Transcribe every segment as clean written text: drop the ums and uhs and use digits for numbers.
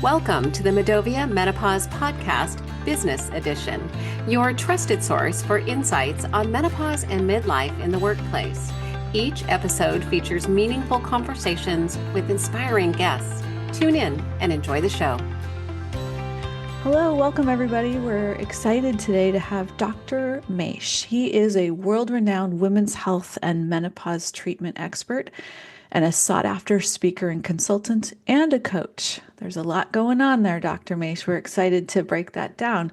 Welcome to the Medovia Menopause Podcast, Business Edition, your trusted source for insights on menopause and midlife in the workplace. Each episode features meaningful conversations with inspiring guests. Tune in and enjoy the show. Hello, welcome everybody. We're excited today to have Dr. Mache. He is a world-renowned women's health and menopause treatment expert and a sought-after speaker and consultant and a coach. There's a lot going on there, Dr. Mache. We're excited to break that down.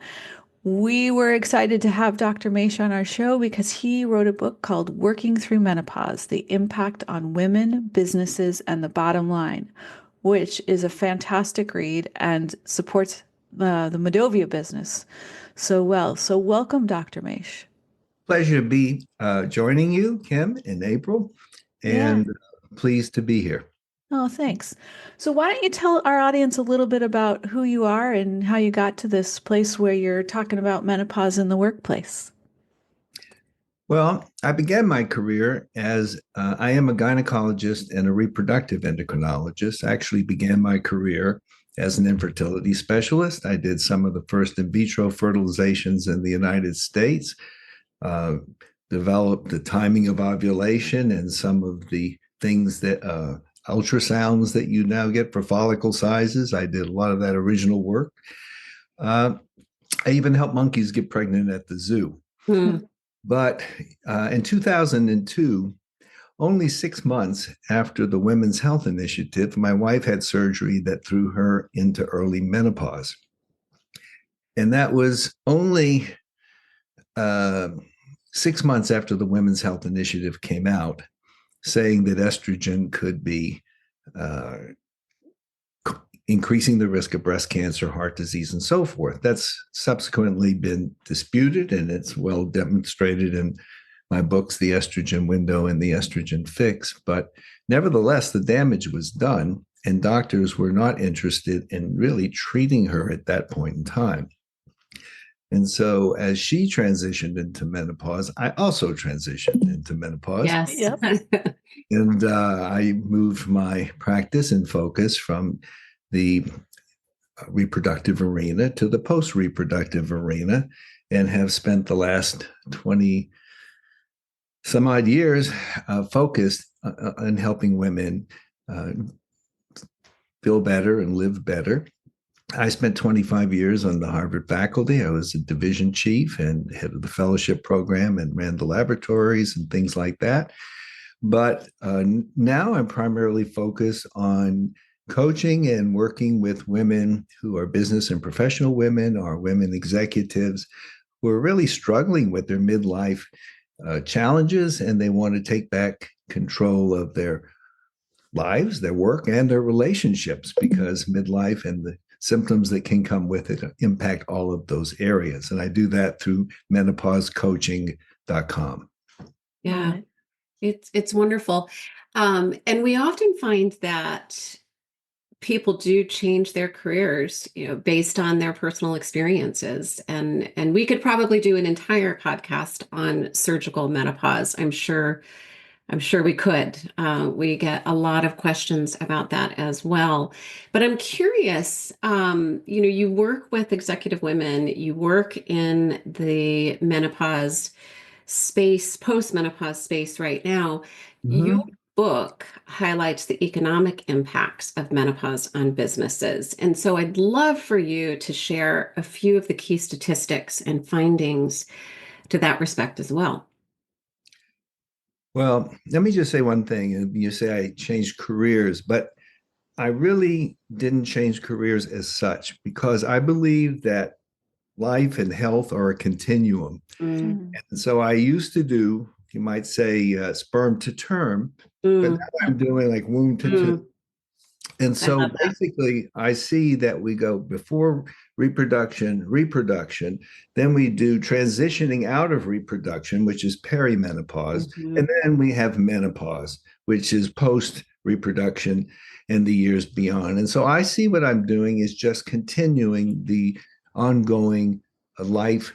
We were excited to have Dr. Mache on our show because he wrote a book called Working Through Menopause, The Impact on Women, Businesses, and the Bottom Line, which is a fantastic read and supports the Medovia business so well. So welcome, Dr. Mache. Pleasure to be joining you, Kim, in April, and pleased to be here. Oh, thanks. So why don't you tell our audience a little bit about who you are and how you got to this place where you're talking about menopause in the workplace? Well, I began my career as I am a gynecologist and a reproductive endocrinologist. I actually began my career as an infertility specialist. I did some of the first in vitro fertilizations in the United States, developed the timing of ovulation and some of the things that ultrasounds that you now get for follicle sizes. I did a lot of that original work. I even helped monkeys get pregnant at the zoo. But in 2002, only 6 months after the Women's Health Initiative, my wife had surgery that threw her into early menopause. And that was only 6 months after the Women's Health Initiative came out, saying that estrogen could be increasing the risk of breast cancer, heart disease, and so forth. That's subsequently been disputed, and it's well demonstrated in my books, The Estrogen Window and The Estrogen Fix. But nevertheless, the damage was done, and doctors were not interested in really treating her at that point in time. And so as she transitioned into menopause, I also transitioned into menopause. Yes. Yep. And I moved my practice and focus from the reproductive arena to the post-reproductive arena, and have spent the last 20 some odd years focused on helping women feel better and live better. I spent 25 years on the Harvard faculty. I was a division chief and head of the fellowship program and ran the laboratories and things like that. But now I'm primarily focused on coaching and working with women who are business and professional women, or women executives who are really struggling with their midlife challenges, and they want to take back control of their lives, their work, and their relationships, because midlife and the symptoms that can come with it impact all of those areas. And I do that through menopausecoaching.com. Yeah, it's wonderful. And we often find that people do change their careers, based on their personal experiences. And we could probably do an entire podcast on surgical menopause. I'm sure we could. We get a lot of questions about that as well. But I'm curious, you work with executive women, you work in the menopause space, post-menopause space right now. Your book highlights the economic impacts of menopause on businesses. And so I'd love for you to share a few of the key statistics and findings to that respect as well. Well, let me just say one thing. You say I changed careers, but I really didn't change careers as such, because I believe that life and health are a continuum. And so I used to do, you might say, sperm to term, but now I'm doing like womb to tomb. And so basically, I see that we go before reproduction, then we do transitioning out of reproduction, which is perimenopause, and then we have menopause, which is post-reproduction and the years beyond. And so I see what I'm doing is just continuing the ongoing life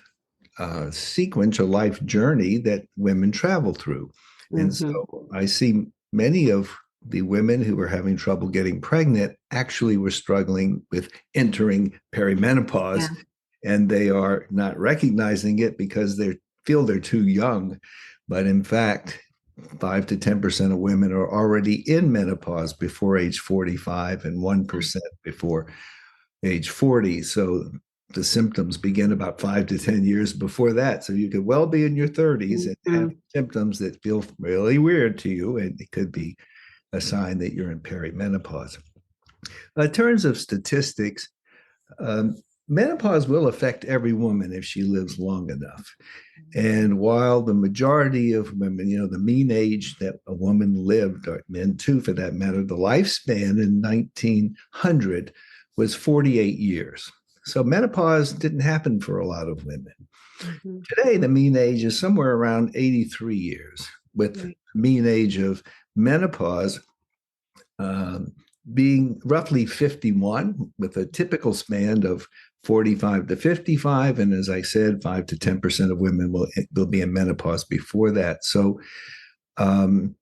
sequence or life journey that women travel through. And so I see many of the women who are having trouble getting pregnant actually were struggling with entering perimenopause, Yeah. and they are not recognizing it because they feel they're too young. But in fact, 5 to 10% of women are already in menopause before age 45 and 1% before age 40. So the symptoms begin about 5 to 10 years before that. So you could well be in your 30s and have Mhm. symptoms that feel really weird to you, and it could be a sign that you're in perimenopause. In terms of statistics, um, menopause will affect every woman if she lives long enough. And while the majority of women, the mean age that a woman lived, or men too for that matter, the lifespan in 1900 was 48 years. So menopause didn't happen for a lot of women. Mhm. Today, the mean age is somewhere around 83 years, with Right. mean age of menopause um, being roughly 51, with a typical span of 45 to 55. And as I said, 5 to 10% of women will be in menopause before that. So, um,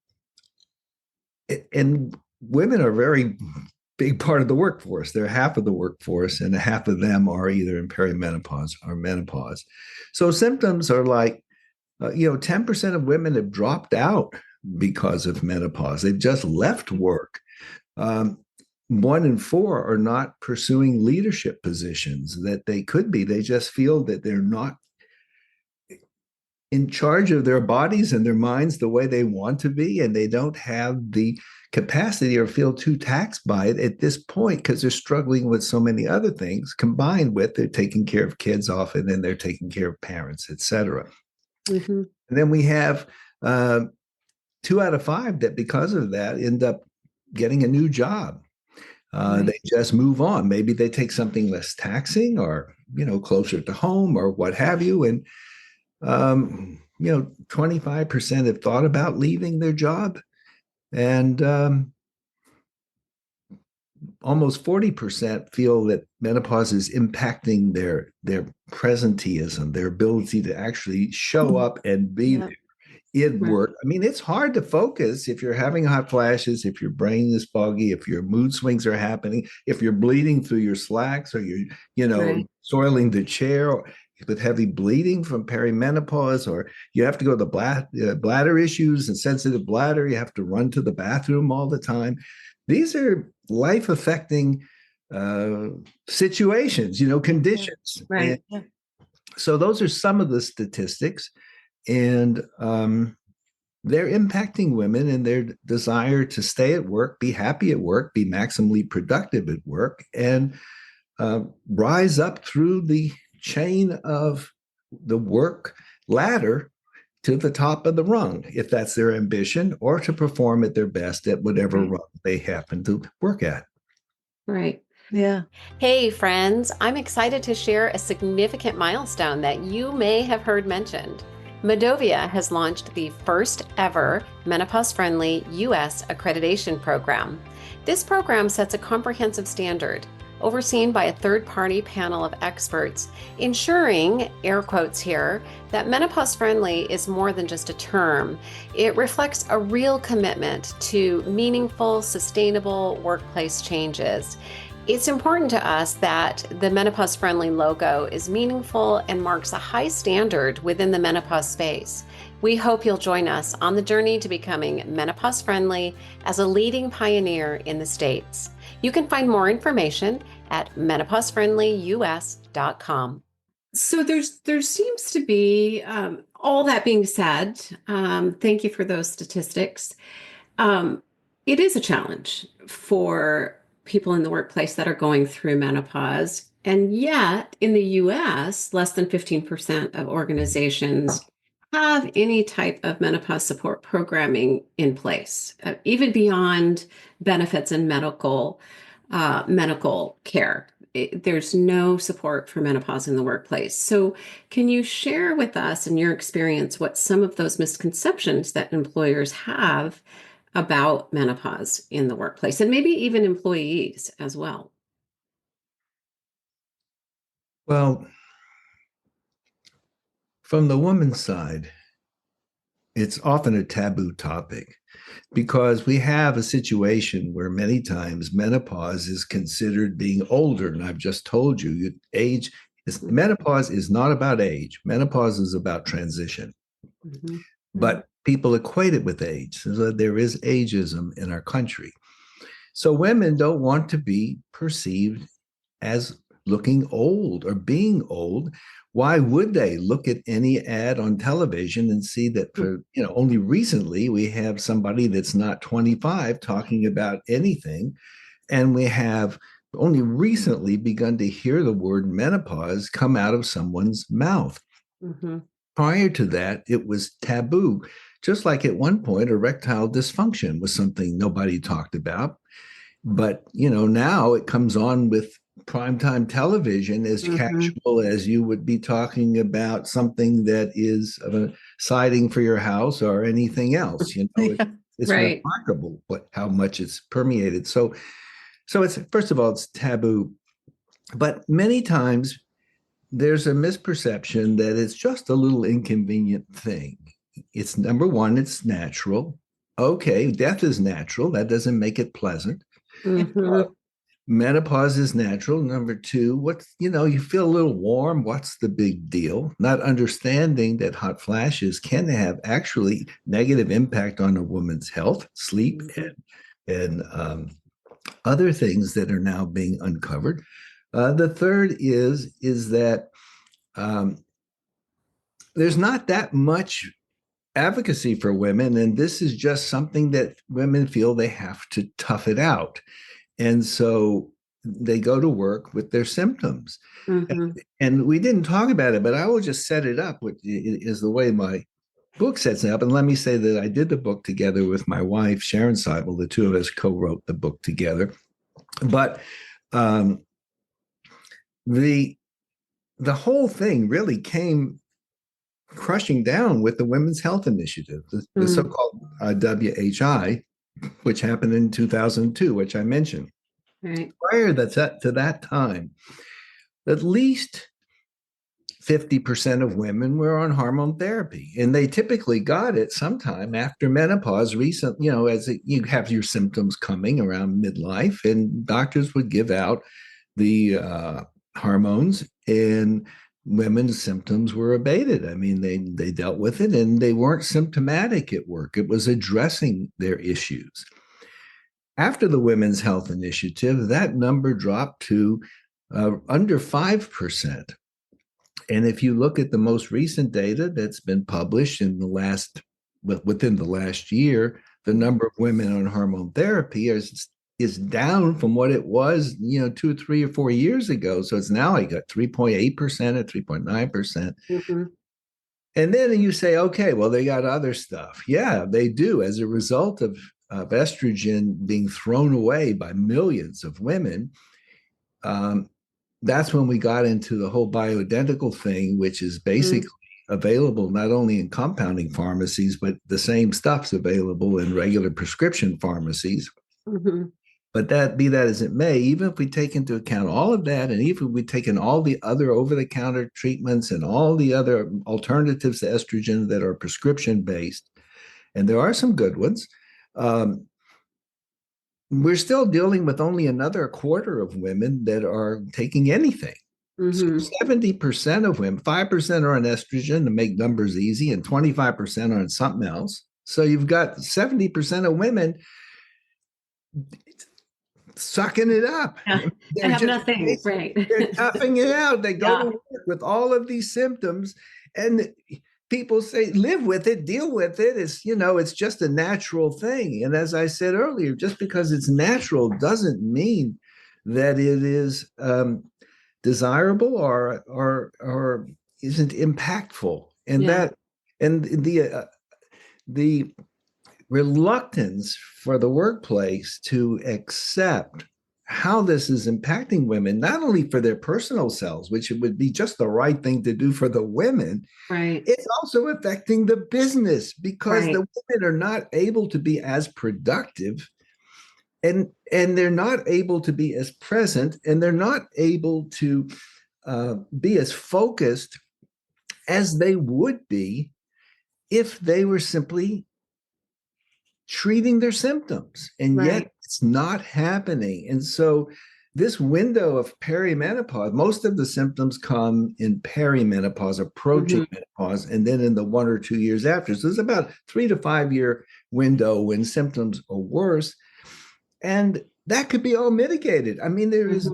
and women are a very big part of the workforce. They're half of the workforce, and half of them are either in perimenopause or menopause. So symptoms are like, 10% of women have dropped out because of menopause. They've just left work. um, 1 in 4 are not pursuing leadership positions that they could be. They just feel that they're not in charge of their bodies and their minds the way they want to be, and they don't have the capacity or feel too taxed by it at this point because they're struggling with so many other things, combined with they're taking care of kids often and they're taking care of parents, etc. Mhm. And then we have 2 out of 5 that because of that end up getting a new job. Right. They just move on. Maybe they take something less taxing, or closer to home, or what have you. And 25% have thought about leaving their job, and almost 40% feel that menopause is impacting their presenteeism, their ability to actually show up and be Yeah. there. It Right. work. I mean, it's hard to focus if you're having hot flashes, if your brain is foggy, if your mood swings are happening, if you're bleeding through your slacks, or you're, Right. soiling the chair, or with heavy bleeding from perimenopause, or you have to go to bladder issues and sensitive bladder. You have to run to the bathroom all the time. These are life affecting uh, situations, Yeah. conditions. And Right. Yeah. so those are some of the statistics. And they're impacting women in their desire to stay at work, be happy at work, be maximally productive at work, and rise up through the chain of the work ladder to the top of the rung, if that's their ambition, or to perform at their best at whatever Right. rung they happen to work at. Right. Yeah. Hey, friends, I'm excited to share a significant milestone that you may have heard mentioned. Medovia has launched the first ever menopause friendly U.S. accreditation program. This program sets a comprehensive standard, overseen by a third party panel of experts, ensuring, air quotes here, that menopause friendly is more than just a term. It reflects a real commitment to meaningful, sustainable workplace changes. It's important to us that the menopause friendly logo is meaningful and marks a high standard within the menopause space. We hope you'll join us on the journey to becoming menopause friendly as a leading pioneer in the States. You can find more information at menopausefriendlyus.com. So there seems to be, all that being said, thank you for those statistics. Um, it is a challenge for people in the workplace that are going through menopause. And yet, in the US, less than 15% of organizations have any type of menopause support programming in place, even beyond benefits and medical care. There's no support for menopause in the workplace. So, can you share with us, in your experience, what some of those misconceptions that employers have about menopause in the workplace, and maybe even employees as well? Well, from the woman's side, It's often a taboo topic because we have a situation where many times menopause is considered being older. And I've just told you, menopause is not about age. Menopause is about transition. Mm-hmm. But people equate it with age. So there is ageism in our country. So women don't want to be perceived as looking old or being old. Why would they look at any ad on television and see that for only recently we have somebody that's not 25 talking about anything, and we have only recently begun to hear the word menopause come out of someone's mouth. Mm-hmm. Prior to that, it was taboo. Just like at one point, erectile dysfunction was something nobody talked about. But, now it comes on with primetime television as Mm-hmm. casual as you would be talking about something that is of a siding for your house or anything else. Yeah. It's Right. remarkable how much it's permeated. So it's, first of all, it's taboo. But many times there's a misperception that it's just a little inconvenient thing. It's, number one, it's natural. Okay, death is natural. That doesn't make it pleasant. Mm-hmm. Menopause is natural. Number two, you feel a little warm. What's the big deal? Not understanding that hot flashes can have actually negative impact on a woman's health, sleep, Mm-hmm. and other things that are now being uncovered. The third is that there's not that much advocacy for women, and this is just something that women feel they have to tough it out. And so they go to work with their symptoms. Mm-hmm. And we didn't talk about it, but I will just set it up, which is the way my book sets it up. And let me say that I did the book together with my wife, Sharon Seibel. The two of us co-wrote the book together. But um, the the whole thing really came crushing down with the Women's Health Initiative, the Mm-hmm. so-called WHI, which happened in 2002, which I mentioned. Right. Prior to that time, at least 50% of women were on hormone therapy, and they typically got it sometime after menopause. You have your symptoms coming around midlife, and doctors would give out the hormones, and women's symptoms were abated. I mean, they dealt with it, and they weren't symptomatic at work. It was addressing their issues. After the Women's Health Initiative, that number dropped to under 5%. And if you look at the most recent data that's been published within the last year, the number of women on hormone therapy is down from what it was, 2, 3, or 4 years ago. So it's now like at 3.8% or 3.9%. Mm-hmm. And then you say, okay, well, they got other stuff. Yeah, they do. As a result of estrogen being thrown away by millions of women, um, that's when we got into the whole bioidentical thing, which is basically available not only in compounding pharmacies, but the same stuff's available in regular prescription pharmacies. Mm-hmm. But be that as it may, even if we take into account all of that, and even if we take in all the other over-the-counter treatments and all the other alternatives to estrogen that are prescription-based, and there are some good ones, we're still dealing with only another quarter of women that are taking anything. So Mm-hmm. 70% of women, 5% are on estrogen to make numbers easy, and 25% are on something else. So you've got 70% of women sucking it up. Yeah. I They're have just nothing. Right. they're toughing it out. They go Yeah. to work with all of these symptoms, and people say, live with it, deal with it. It's just a natural thing. And as I said earlier, just because it's natural doesn't mean that it is desirable or isn't impactful. And Yeah. the reluctance for the workplace to accept how this is impacting women, not only for their personal selves, which it would be just the right thing to do for the women, Right. it's also affecting the business because Right. the women are not able to be as productive, and they're not able to be as present, and they're not able to be as focused as they would be if they were simply treating their symptoms, and yet Right. it's not happening. And so this window of perimenopause, most of the symptoms come in perimenopause, approaching menopause, and then in the 1 or 2 years after. So there's about 3 to 5 year window when symptoms are worse. And that could be all mitigated. I mean, there is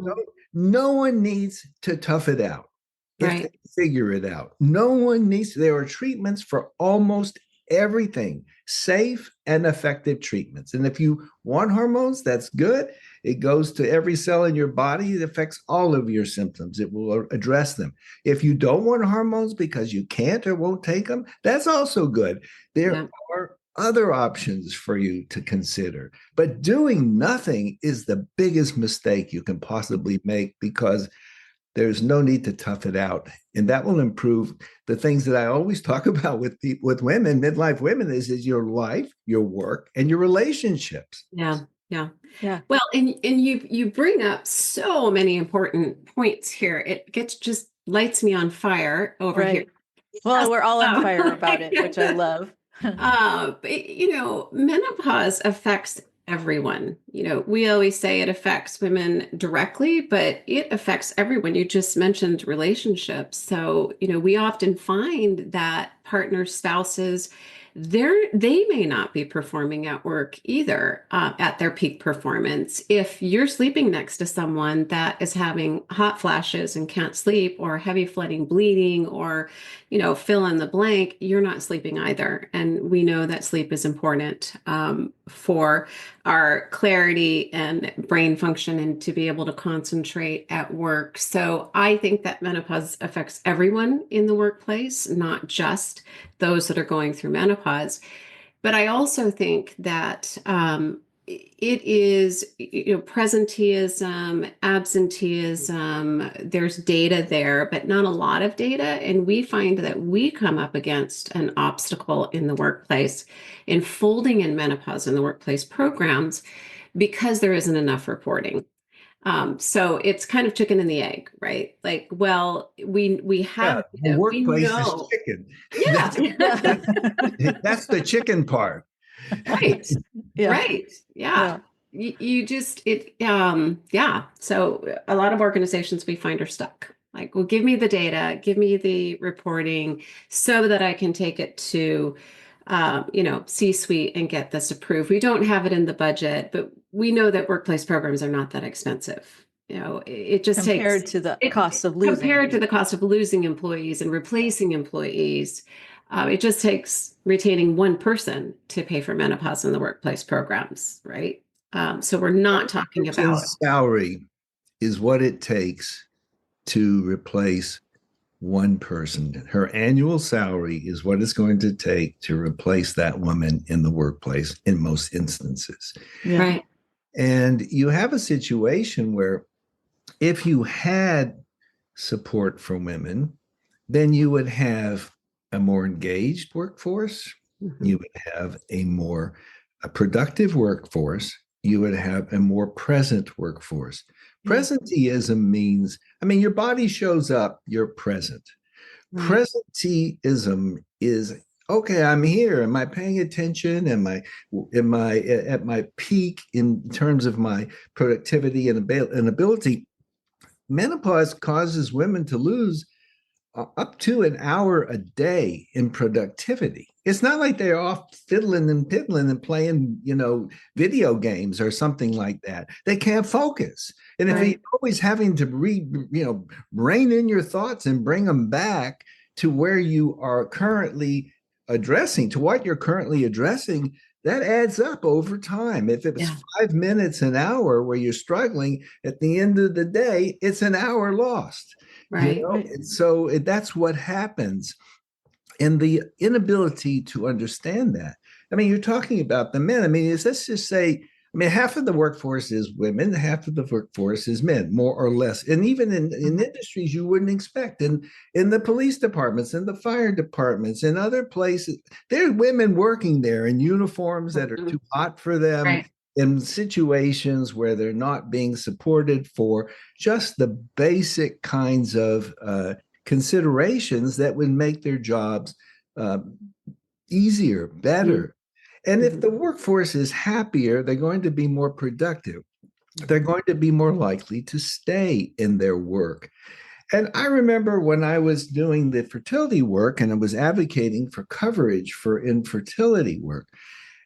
no one needs to tough it out if they Right. figure it out. No one needs to. There are treatments for almost everything, safe and effective treatments. And if you want hormones, that's good. It goes to every cell in your body. It affects all of your symptoms. It will address them. If you don't want hormones because you can't or won't take them, that's also good. There are other options for you to consider. But doing nothing is the biggest mistake you can possibly make, because there's no need to tough it out. And that will improve the things that I always talk about with people, with women, midlife women, is your life, your work, and your relationships. Yeah. Yeah. Yeah. Well, and you bring up so many important points here. It gets just lights me on fire over here. Right. Well, we're all on fire about Like, it, which I love. Menopause affects everyone. We always say it affects women directly, but it affects everyone. You just mentioned relationships. So, we often find that partners, spouses, they may not be performing at work either, at their peak performance. If you're sleeping next to someone that is having hot flashes and can't sleep, or heavy flooding bleeding, or fill in the blank, you're not sleeping either. And we know that sleep is important, for our clarity and brain function, and to be able to concentrate at work. So I think that menopause affects everyone in the workplace, not just those that are going through menopause. But I also think that it is, presenteeism, absenteeism, there's data there, but not a lot of data. And we find that we come up against an obstacle in the workplace in folding in menopause in the workplace programs, because there isn't enough reporting. So it's kind of chicken and the egg, right? Like, well, we Yeah, have the data, we workplace is know. chicken. Yeah. That's the chicken part. Right. Yeah. Right. Yeah. You just yeah. So a lot of organizations we find are stuck. Like, well, give me the data, give me the reporting so that I can take it to C-suite and get this approved. We don't have it in the budget, but we know that workplace programs are not that expensive. It just Compared takes to the it cost of losing. compared to the cost of losing employees and replacing employees. It just takes retaining one person to pay for menopause in the workplace programs, right? So we're not talking about. Person's salary is what it takes to replace one person. Her annual salary is what it's going to take to replace that woman in the workplace in most instances. Yeah. Right. And you have a situation where if you had support for women, then you would have a more engaged workforce. You would have a productive workforce. You would have a more present workforce. Presenteeism means, your body shows up, you're present. Right. Presenteeism is, okay, I'm here. Am I paying attention? Am I at my peak in terms of my productivity and ability? Menopause causes women to lose up to an hour a day in productivity. It's not like they're off fiddling and piddling and playing, video games or something like that. They can't focus. And if you're always having to rein in your thoughts and bring them back to where you are currently addressing, to what you're currently addressing, that adds up over time. If it was 5 minutes, an hour where you're struggling, at the end of the day, it's an hour lost. Right. And so that's what happens. And the inability to understand that. You're talking about the men. Let's just say, half of the workforce is women, half of the workforce is men, more or less. And even in industries you wouldn't expect, in the police departments, in the fire departments, in other places, there's women working there in uniforms that are too hot for them. Right. In situations where they're not being supported for just the basic kinds of considerations that would make their jobs easier, better. And if Mhm. the workforce is happier, they're going to be more productive. They're going to be more likely to stay in their work. And I remember when I was doing the fertility work and I was advocating for coverage for infertility work.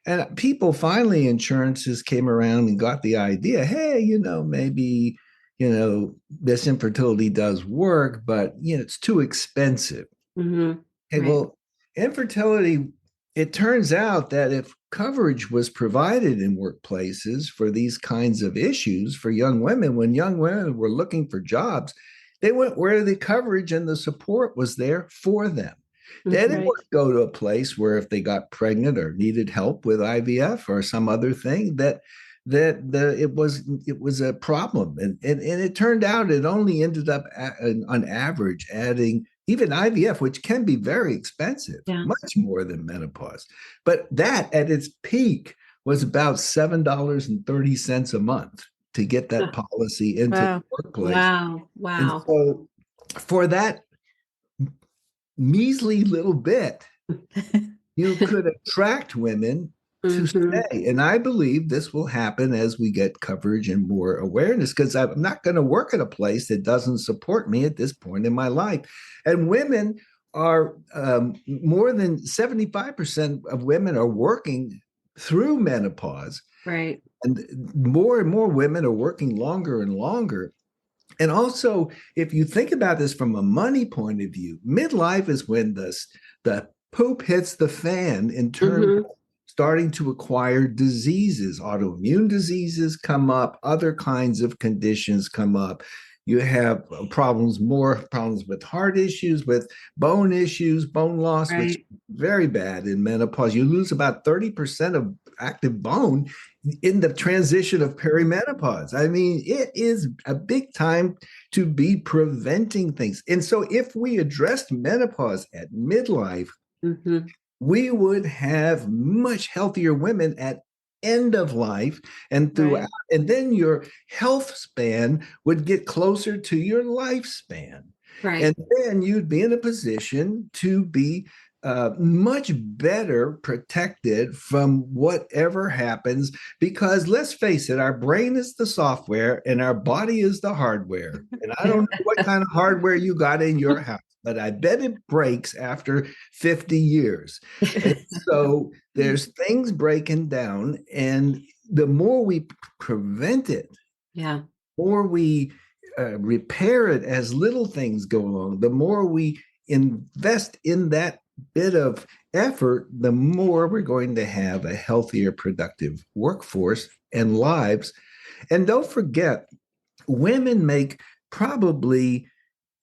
And people finally, insurances came around and got the idea, hey, maybe, this infertility does work, but, it's too expensive. Mhm. Okay, Right. well, infertility, it turns out that if coverage was provided in workplaces for these kinds of issues for young women, when young women were looking for jobs, they went where the coverage and the support was there for them. They didn't Right. want to go to a place where if they got pregnant or needed help with IVF or some other thing it was a problem. And it turned out it only ended up on average adding even IVF, which can be very expensive, Yeah. much more than menopause. But that at its peak was about $7.30 a month to get that policy into the Wow. workplace. Wow. And Wow. so for that measly little bit, you could attract women to Mhm. stay. And I believe this will happen as we get coverage and more awareness, because I'm not going to work at a place that doesn't support me at this point in my life. And women are more than 75% of women are working through menopause. Right. And more women are working longer and longer. And also, if you think about this from a money point of view, midlife is when the poop hits the fan in terms Mhm. of starting to acquire diseases. Autoimmune diseases come up, other kinds of conditions come up. You have more problems with heart issues, with bone issues, bone loss, which is Right. very bad in menopause. You lose about 30% of active bone in the transition of perimenopause. I mean, it is a big time to be preventing things. And so if we addressed menopause at midlife, Mhm. we would have much healthier women at end of life and throughout, Right. and then your health span would get closer to your lifespan. And Right. then you'd be in a position to be much better protected from whatever happens, because let's face it, our brain is the software and our body is the hardware. And I don't know what kind of hardware you got in your house, but I bet it breaks after 50 years. And so there's things breaking down, and the more we prevent it, Yeah. more we repair it as little things go along, the more we invest in that bit of effort, the more we're going to have a healthier, productive workforce and lives. And don't forget, women make probably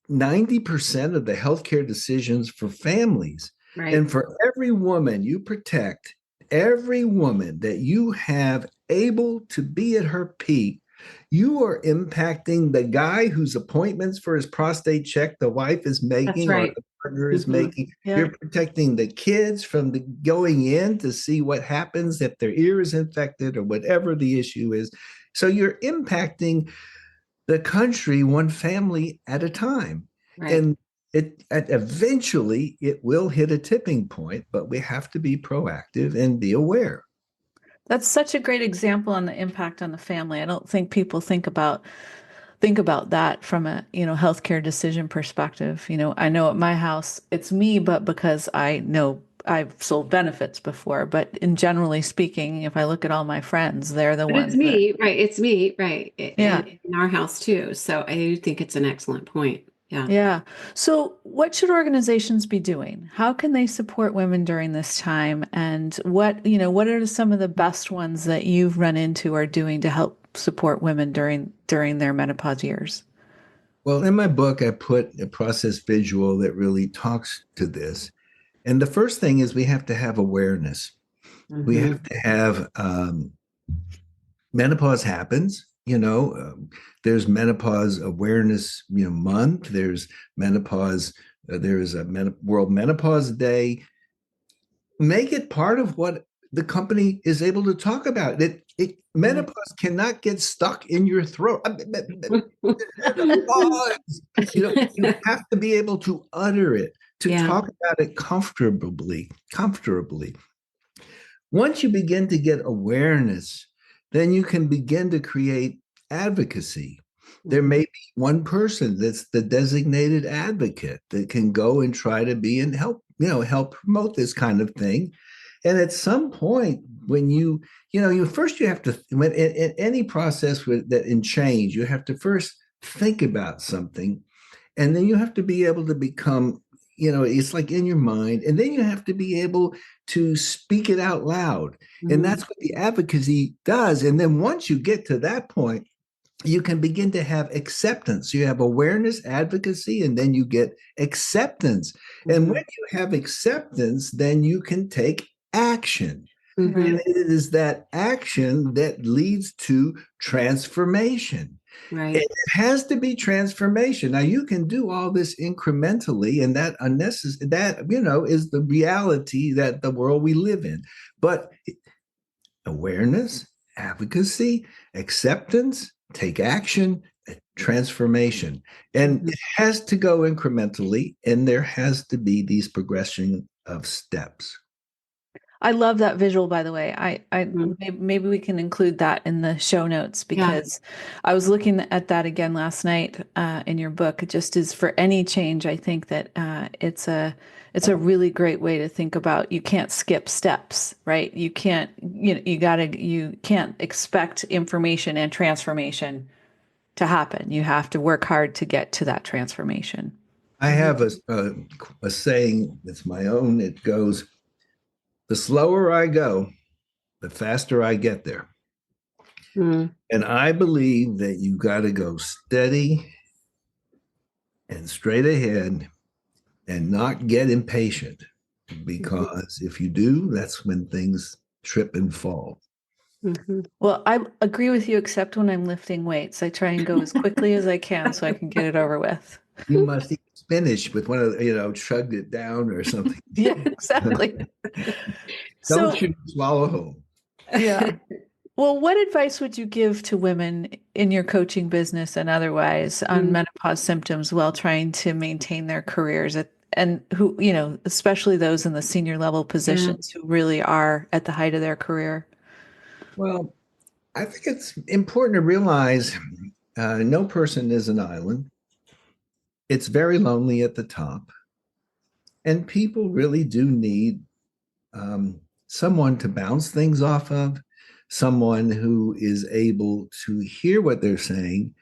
90% of the healthcare decisions for families. Right. And for every woman you protect, every woman that you have able to be at her peak, you are impacting the guy whose appointments for his prostate check the wife is That's making or right. the partner is Mhm. making. Yeah. You're protecting the kids from going in to see what happens if their ear is infected or whatever the issue is. So you're impacting the country one family at a time. Right. And it eventually it will hit a tipping point, but we have to be proactive and be aware. That's such a great example on the impact on the family. I don't think people think about that from a, healthcare decision perspective. I know at my house it's me, but because I know I've sold benefits before, but in generally speaking, if I look at all my friends, they're the But it's ones that, me, right? It's me, right? yeah. In our house too. So I do think it's an excellent point. Yeah. Yeah. So, what should organizations be doing? How can they support women during this time? And what are some of the best ones that you've run into or doing to help support women during their menopause years? Well, in my book, I put a process visual that really talks to this. And the first thing is we have to have awareness. We have Hmm. to have menopause happens. There's menopause awareness, month. There's menopause. There is a World Menopause Day. Make it part of what the company is able to talk about. Right. Menopause cannot get stuck in your throat. You have to be able to utter it. to Yeah. talk about it comfortably. Once you begin to get awareness, then you can begin to create advocacy. There may be one person that's the designated advocate that can go and try to be and help promote this kind of thing. And at some point, when you first you have to, when in any process that in change, you have to first think about something, and then you have to be able to become, it's like in your mind, and then you have to be able to speak it out loud. And that's what the advocacy does. And then once you get to that point, you can begin to have acceptance. You have awareness, advocacy, and then you get acceptance. And when you have acceptance, then you can take action. And it is that action that leads to transformation. Right. It has to be transformation. Now you can do all this incrementally, and that is the reality that the world we live in. But awareness, advocacy, acceptance, take action, transformation. And it has to go incrementally, and there has to be these progression of steps. I love that visual, by the way. Maybe we can include that in the show notes, because I was looking at that again last night in your book. It just is for any change. I think that it's a really great way to think about. You can't skip steps, right? You can't you can't expect information and transformation to happen. You have to work hard to get to that transformation. I have a saying that's my own. It goes, the slower I go, the faster I get there. And I believe that you got to go steady and straight ahead and not get impatient, because if you do, that's when things trip and fall. Well, I agree with you, except when I'm lifting weights. I try and go as quickly as I can so I can get it over with. You must eat spinach with one of chugged it down or something. Yeah, exactly. Don't shoot, swallow whole. Yeah. Well, what advice would you give to women in your coaching business and otherwise on menopause symptoms while trying to maintain their careers and who, especially those in the senior level positions who really are at the height of their career? Well, I think it's important to realize no person is an island. It's very lonely at the top. And people really do need someone to bounce things off of, someone who is able to hear what they're saying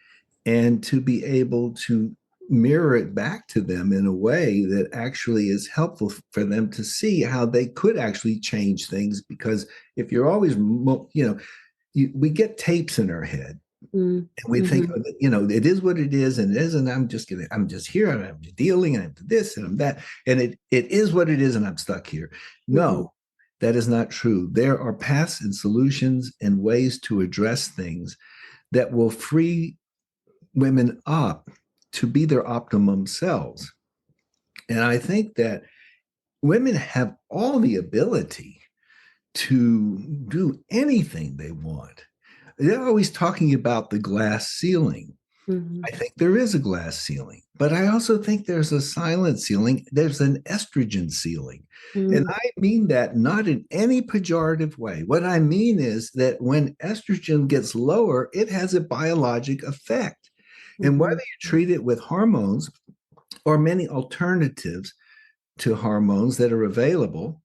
and to be able to mirror it back to them in a way that actually is helpful for them to see how they could actually change things. Because if you're always, we get tapes in our head. And we think, it is what it is, and it is, and I'm just here, and I'm dealing, and I'm this, and I'm that, and it is what it is, and I'm stuck here. No, that is not true. There are paths and solutions and ways to address things that will free women up to be their optimum selves. And I think that women have all the ability to do anything they want. They're always talking about the glass ceiling. I think there is a glass ceiling, but I also think there's a silent ceiling. There's an estrogen ceiling. And I mean that not in any pejorative way. What I mean is that when estrogen gets lower, it has a biologic effect. And whether you treat it with hormones or many alternatives to hormones that are available,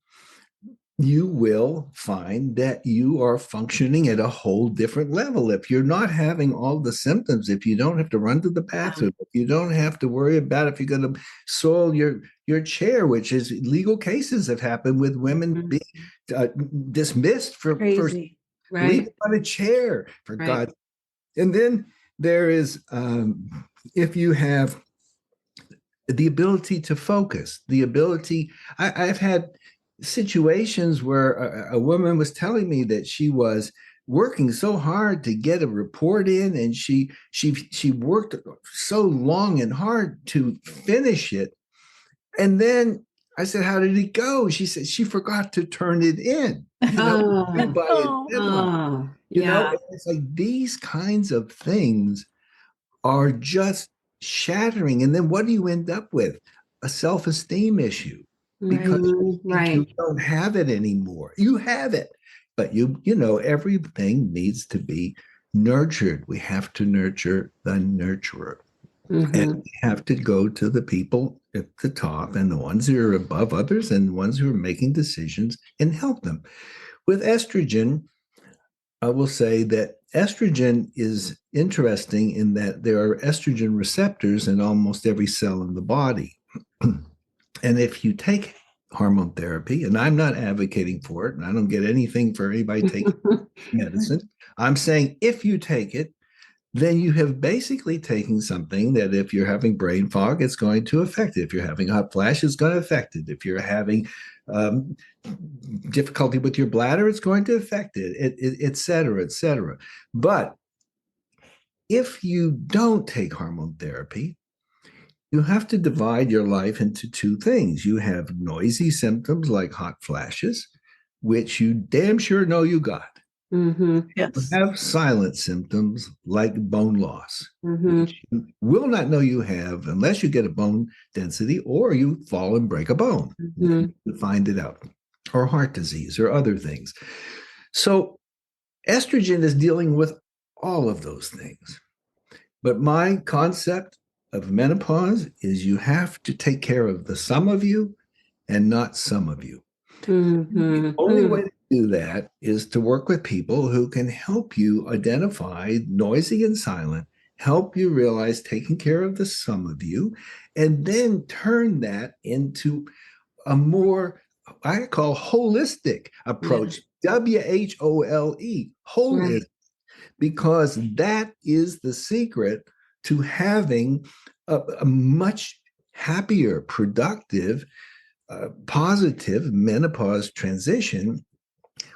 you will find that you are functioning at a whole different level. If you're not having all the symptoms, if you don't have to run to the bathroom, if you don't have to worry about if you're going to soil your chair, which is legal cases have happened with women being dismissed for leaving on a chair, for God. And then there is, if you have the ability to focus, the ability, I've had situations where a woman was telling me that she was working so hard to get a report in, and she worked so long and hard to finish it. And then I said, how did it go? She said she forgot to turn it in. It's like these kinds of things are just shattering. And then what do you end up with? a self-esteem issue because you think you Right. don't have it anymore. You have it, but everything needs to be nurtured. We have to nurture the nurturer. And Mm-hmm. we have to go to the people at the top and the ones who are above others and the ones who are making decisions and help them. With estrogen, I will say that estrogen is interesting in that there are estrogen receptors in almost every cell in the body. And if you take hormone therapy, and I'm not advocating for it, and I don't get anything for anybody taking medicine, I'm saying if you take it, then you have basically taken something that if you're having brain fog, it's going to affect it. If you're having hot flash, it's going to affect it. If you're having um, difficulty with your bladder, it's going to affect it, et cetera, et cetera. But if you don't take hormone therapy, you have to divide your life into two things. You have noisy symptoms like hot flashes, which you damn sure know you got. Mm-hmm. You Yes. have silent symptoms like bone loss, Mm-hmm. which you will not know you have unless you get a bone density or you fall and break a bone. Mm-hmm. You find it out, or heart disease or other things. So estrogen is dealing with all of those things. But my concept of menopause is you have to take care of the sum of you and not some of you. The only Mm-hmm. way to do that is to work with people who can help you identify noisy and silent, help you realize taking care of the sum of you, and then turn that into a more, I call holistic Yeah. approach. WHOLE, holistic, Right. because that is the secret to having a much happier, productive, positive menopause transition,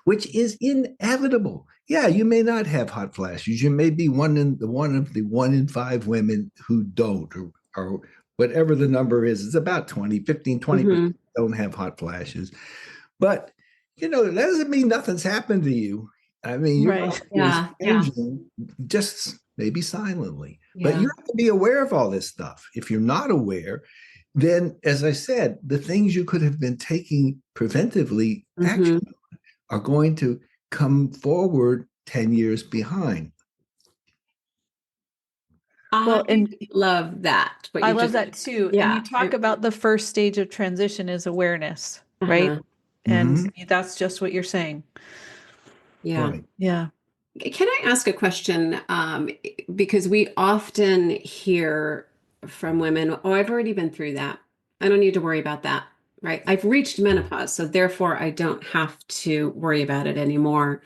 which is inevitable. Yeah, you may not have hot flashes. You may be one of the 1 in 5 women who don't, or whatever the number is. It's about 20% Mm-hmm. don't have hot flashes. But that doesn't mean nothing's happened to you. I mean, your body Right. is Yeah. changing, just maybe silently. But you Yeah. have to be aware of all this stuff. If you're not aware, then, as I said, the things you could have been taking preventively Mm-hmm. action are going to come forward 10 years behind. I Well, and love that. What I you love just, that too. And yeah. you talk about the first stage of transition is awareness, right? Uh-huh. And Mm-hmm. that's just what you're saying. Yeah. Right. Yeah. Can I ask a question? Because we often hear from women, oh, I've already been through that. I don't need to worry about that, right? I've reached menopause, so therefore I don't have to worry about it anymore.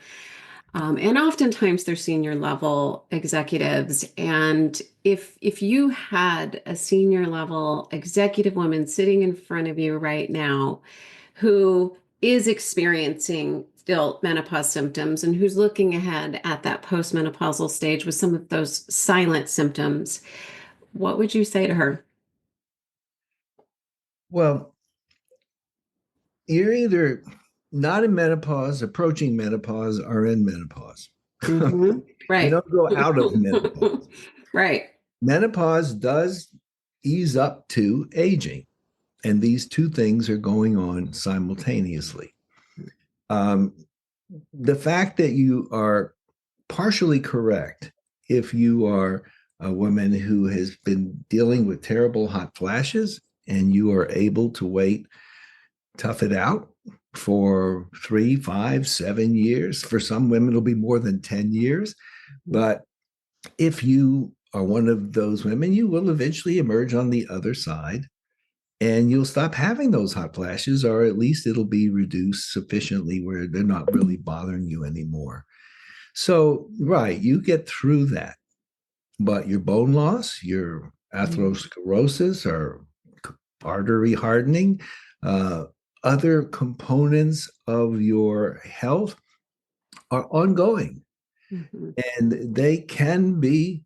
And oftentimes they're senior level executives. And if you had a senior level executive woman sitting in front of you right now who is experiencing still menopause symptoms and who's looking ahead at that postmenopausal stage with some of those silent symptoms, what would you say to her? Well, you're either not in menopause, approaching menopause, or in menopause. Hmm. You Right. don't go out of menopause. Right. Menopause does ease up to aging, and these two things are going on simultaneously. Um, the fact that you are partially correct if you are a woman who has been dealing with terrible hot flashes and you are able to wait, tough it out for 3, 5, 7 years. For some women, it'll be more than 10 years. But if you are one of those women, you will eventually emerge on the other side and you'll stop having those hot flashes, or at least it'll be reduced sufficiently where they're not really bothering you anymore. So, right, you get through that. But your bone loss, your atherosclerosis or artery hardening, uh, other components of your health are ongoing Mhm. and they can be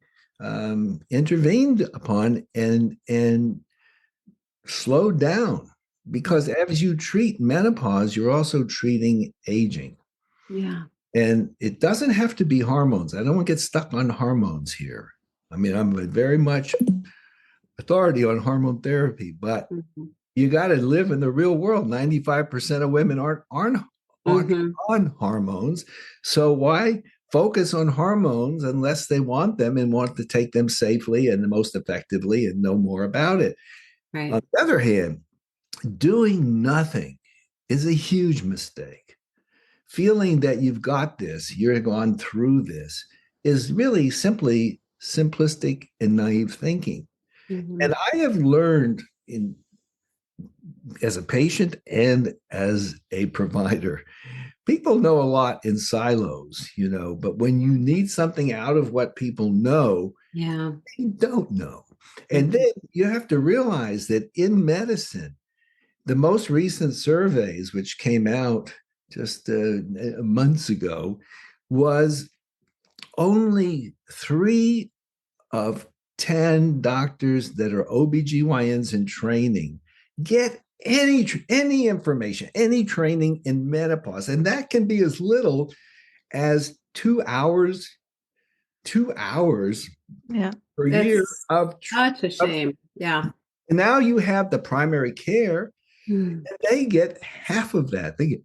intervened upon and slowed down because as you treat menopause, you're also treating aging. Yeah. And it doesn't have to be hormones. I don't want to get stuck on hormones here. I mean, I'm very much authority on hormone therapy, but Mhm. you got to live in the real world. 95% of women aren't Mhm. on hormones. So why focus on hormones unless they want them and want to take them safely and most effectively and know more about it? On Right. the other hand, doing nothing is a huge mistake. Feeling that you've got this, you're gone through this, is really simply simplistic and naive thinking. And Mhm. I have learned in as a patient and as a provider, people know a lot in silos, but when you need something out of what people know, Yeah. they don't know. And Mhm. then you have to realize that in medicine, the most recent surveys, which came out just months ago, was only 3 of 10 doctors that are OBGYNs in training get any information, any training in menopause. And that can be as little as 2 hours Yeah. per year It's such a of shame. Yeah. and now you have the primary care, Mm. and they get half of that. They get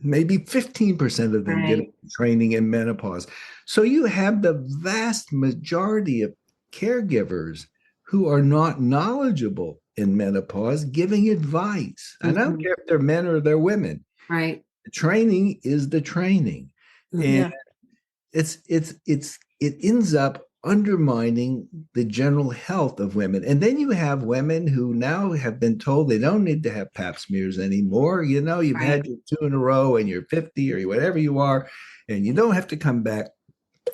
maybe 15% of them getting Right. training in menopause. So you have the vast majority of caregivers who are not knowledgeable in menopause giving advice. And I don't Mhm. care if they're men or they're women. Right. The training is the training. And Mhm. Yeah. it ends up undermining the general health of women. And then you have women who now have been told they don't need to have pap smears anymore. You've Right. had your 2 in a row and you're 50 or whatever you are, and you don't have to come back.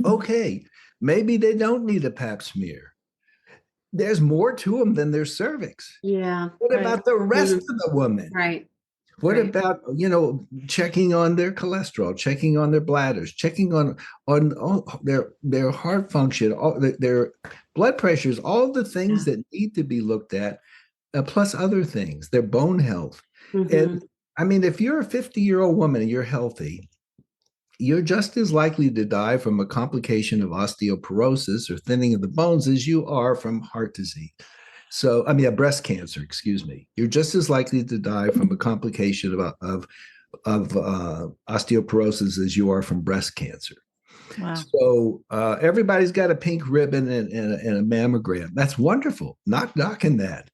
Okay, maybe they don't need a pap smear. There's more to them than their cervix. Yeah. What Right. about the rest Mhm. of the woman? Right. What Right. about checking on their cholesterol, checking on their bladders, checking on all their heart function, all their blood pressures, all the Yeah. things that need to be looked at, plus other things, their bone health. And Mhm. I mean, if you're a 50-year-old woman and you're healthy, you're just as likely to die from a complication of osteoporosis or thinning of the bones as you are from heart disease. So, I mean, breast cancer, excuse me. You're just as likely to die from a complication of osteoporosis as you are from breast cancer. Wow. So everybody's got a pink ribbon and a mammogram. That's wonderful. Not knocking that,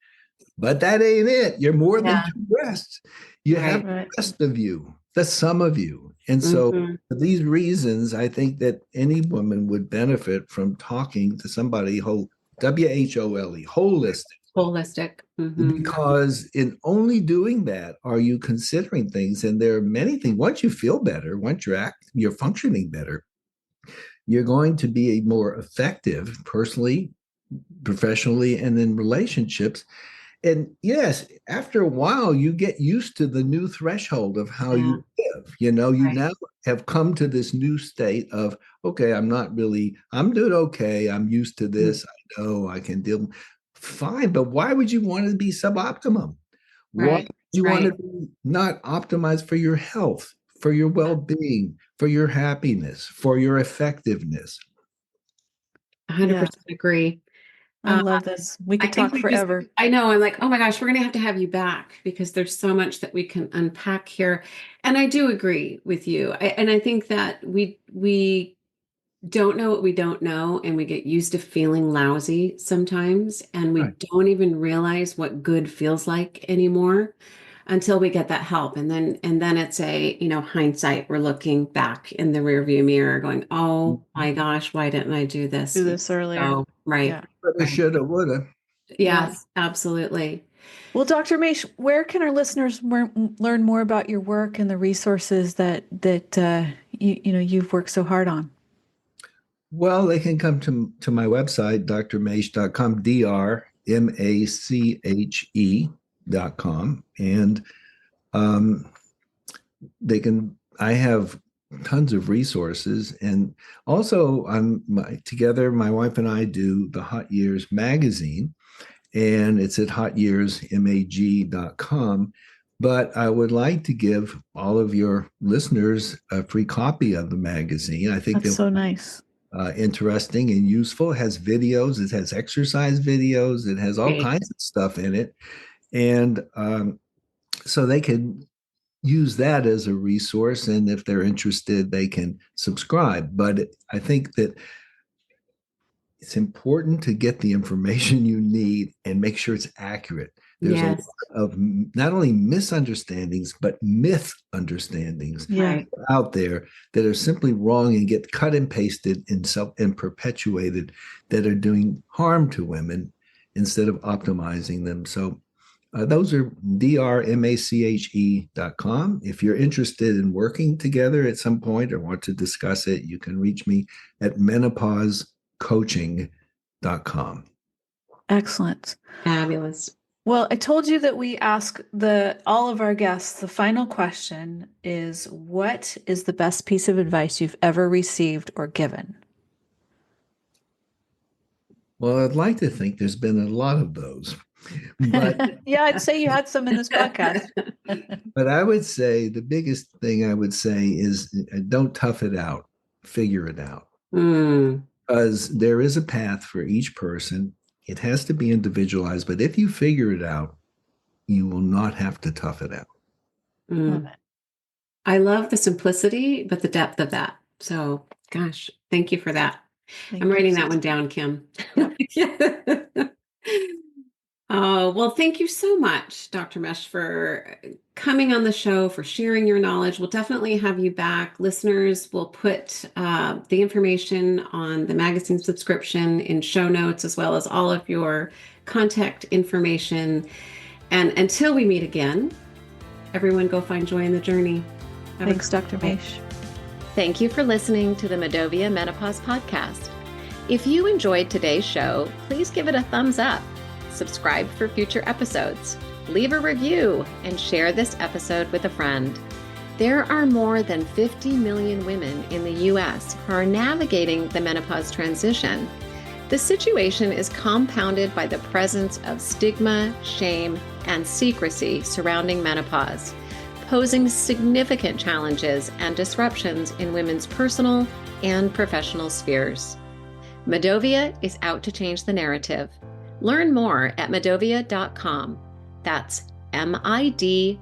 but that ain't it. You're more than Yeah. 2 breasts. You have Right. the Right. rest of you, the sum of you. And so, Mhm. for these reasons, I think that any woman would benefit from talking to somebody WHOLE, holistically, Holistic. Mhm. because in only doing that are you considering things. And there are many things. Once you feel better, once you're functioning better, you're going to be more effective personally, professionally, and in relationships. And yes, after a while, you get used to the new threshold of how Yeah. you live. You Right. now have come to this new state of, okay, I'm doing okay. I'm used to Mm. this. I know I can deal. Fine. But why would you want to be suboptimum? Why would Right. you want to Right. be not optimized for your health, for your well being, for your happiness, for your effectiveness? 100% Yeah. agree. I Um, love this. We I could think talk forever. I know, I'm like, oh my gosh, we're going to have you back because there's so much that we can unpack here. And I do agree with you. And I think that we don't know what we don't know, and we get used to feeling lousy sometimes, and we Right. don't even realize what good feels like anymore until we get that help. And then it's hindsight. We're looking back in the rearview mirror going, oh my gosh, why didn't I do Do this? this earlier. So, right. Yeah. Coulda, Right. shoulda, woulda. Yeah. Yes, absolutely. Well, Dr. Maish, where can our listeners learn more about your work and the resources that you've worked so hard on? Well, they can come to my website, drmache.com, drmache.com. And um, I have tons of resources. And also, together, my wife and I do the Hot Years magazine, and it's at hotyearsmag.com. But I would like to give all of your listeners a free copy of the magazine. I think That's they'll so nice. interesting and useful. It has videos, it has exercise videos, it has all Great. kinds of stuff in it. And so they can use that as a resource. And if they're interested, they can subscribe. But I think that it's important to get the information you need and make sure it's accurate. There's a lot Yes. of not only misunderstandings, but myth understandings Yeah. out there that are simply wrong and get cut and pasted and perpetuated that are doing harm to women instead of optimizing them. So those are drmache.com. If you're interested in working together at some point or want to discuss it, you can reach me at menopausecoaching.com. Excellent. Fabulous. Well, I told you that we ask all of our guests, the final question is, what is the best piece of advice you've ever received or given? Well, I'd like to think there's been a lot of those, but Yeah, I'd say you had some in this podcast. but I would say the biggest thing I would say is don't tough it out, figure it out. Because there is a path for each person. It has to be individualized, but if you figure it out, you will not have to tough it out. I love the simplicity, but the depth of that. So, gosh, thank you for that. I'm writing that one down, Kim. Yep. Oh, well, thank you so much, Dr. Mesh, for coming on the show, for sharing your knowledge. We'll definitely have you back. Listeners, will put the information on the magazine subscription in show notes, as well as all of your contact information. And until we meet again, everyone go find joy in the journey. Thanks, Dr. Mache. Thank you for listening to the Medovia Menopause Podcast. If you enjoyed today's show, please give it a thumbs up, subscribe for future episodes, leave a review, and share this episode with a friend. There are more than 50 million women in the U.S. who are navigating the menopause transition. The situation is compounded by the presence of stigma, shame, and secrecy surrounding menopause, posing significant challenges and disruptions in women's personal and professional spheres. Medovia is out to change the narrative. Learn more at medovia.com. That's MIDOVIA.com.